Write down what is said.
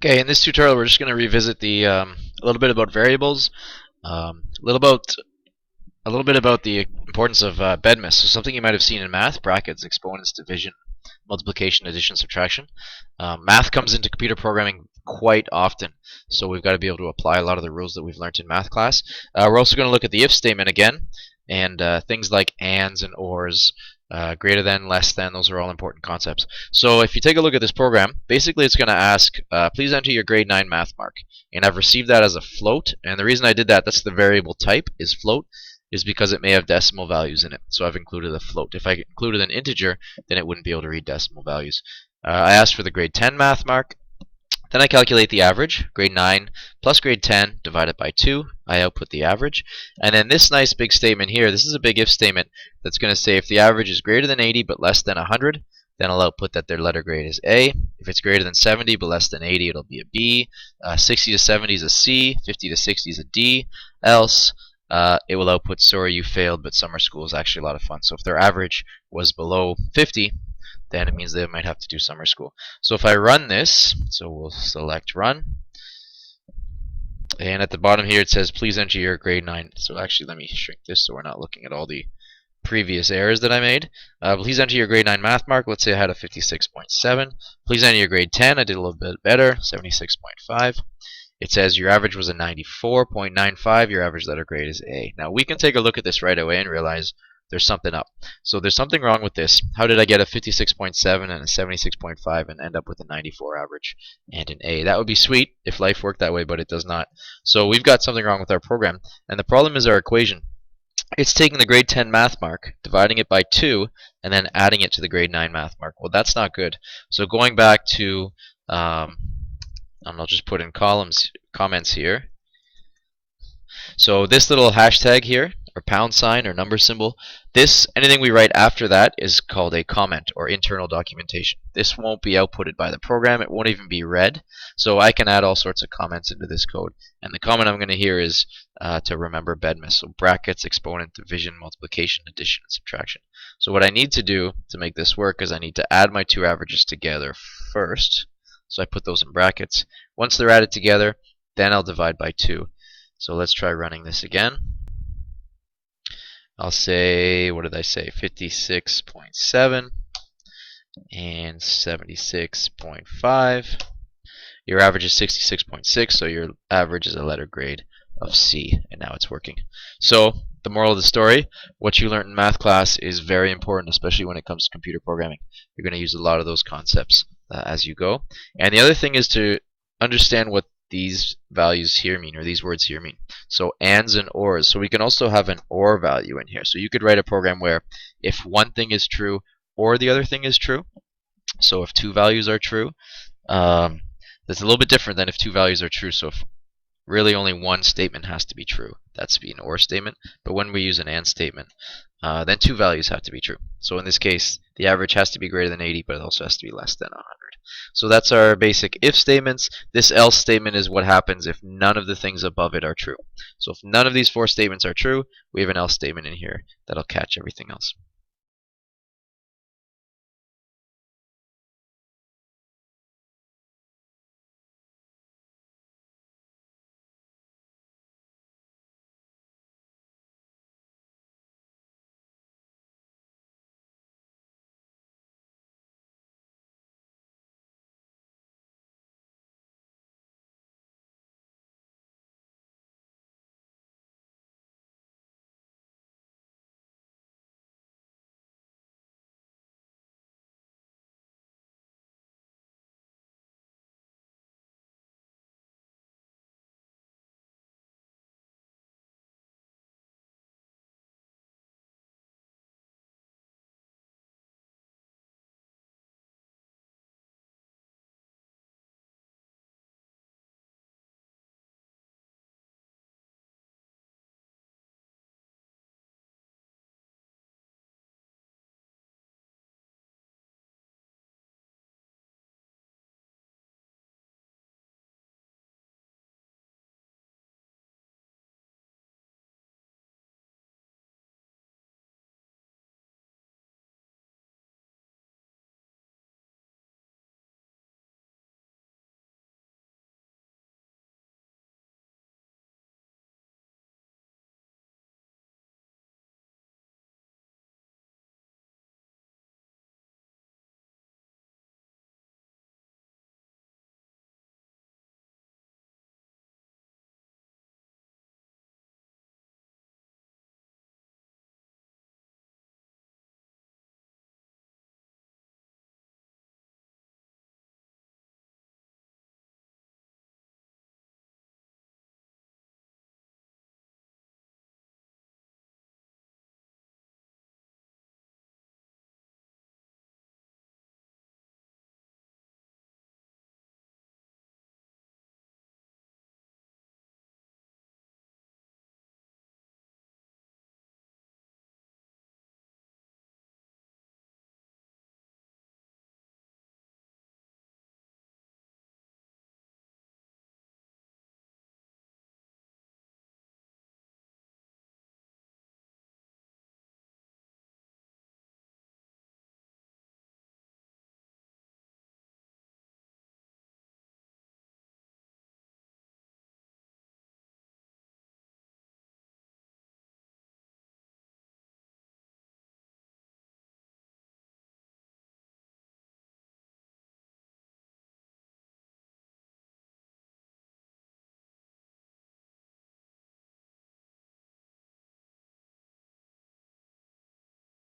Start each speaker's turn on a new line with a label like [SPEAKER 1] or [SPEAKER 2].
[SPEAKER 1] Okay, in this tutorial we're just going to revisit a little bit about variables, a little bit about the importance of BEDMAS. So something you might have seen in math: brackets, exponents, division, multiplication, addition, subtraction. Math comes into computer programming quite often, so we've got to be able to apply a lot of the rules that we've learned in math class. We're also going to look at the if statement again, and things like ands and ors, greater than, less than, those are all important concepts. So if you take a look at this program, basically it's going to ask, please enter your grade 9 math mark. And I've received that as a float, and the reason I did that, that's the variable type, is float, is because it may have decimal values in it. So I've included a float. If I included an integer, then it wouldn't be able to read decimal values. I asked for the grade 10 math mark. Then I calculate the average, grade 9 plus grade 10 divided by 2. I output the average. And then this nice big statement here, this is a big if statement that's going to say if the average is greater than 80 but less than 100, then I'll output that their letter grade is A. If it's greater than 70 but less than 80, it'll be a B. 60 to 70 is a C. 50 to 60 is a D. Else, it will output sorry you failed, but summer school is actually a lot of fun. So if their average was below 50, then it means they might have to do summer school. So if I run this, so we'll select run, and at the bottom here it says please enter your grade 9. So actually let me shrink this so we're not looking at all the previous errors that I made. Please enter your grade 9 math mark. Let's say I had a 56.7. Please enter your grade 10. I did a little bit better, 76.5. It says your average was a 94.95. Your average letter grade is A. Now we can take a look at this right away and realize there's something up. So there's something wrong with this. How did I get a 56.7 and a 76.5 and end up with a 94 average and an A? That would be sweet if life worked that way, but it does not. So we've got something wrong with our program, and the problem is our equation. It's taking the grade 10 math mark, dividing it by 2, and then adding it to the grade 9 math mark. Well, that's not good. So going back to, and I'll just put in comments here. So this little hashtag here, or pound sign or number symbol, anything we write after that is called a comment or internal documentation. This won't be outputted by the program. It won't even be read. So I can add all sorts of comments into this code. And the comment I'm going to hear is to remember BEDMAS. So brackets, exponent, division, multiplication, addition, and subtraction. So what I need to do to make this work is I need to add my two averages together first. So I put those in brackets. Once they're added together, then I'll divide by 2. So let's try running this again. I'll say, what did I say, 56.7 and 76.5. Your average is 66.6, so your average is a letter grade of C, and now it's working. So the moral of the story, what you learned in math class is very important, especially when it comes to computer programming. You're going to use a lot of those concepts as you go. And the other thing is to understand what these values here mean, or these words here mean. So ands and ors. So we can also have an or value in here. So you could write a program where if one thing is true or the other thing is true. So if two values are true, that's a little bit different than if two values are true. So if really only one statement has to be true, that's be an or statement. But when we use an and statement, then two values have to be true. So in this case, the average has to be greater than 80, but it also has to be less than 100. So that's our basic if statements. This else statement is what happens if none of the things above it are true. So if none of these four statements are true, we have an else statement in here that'll catch everything else.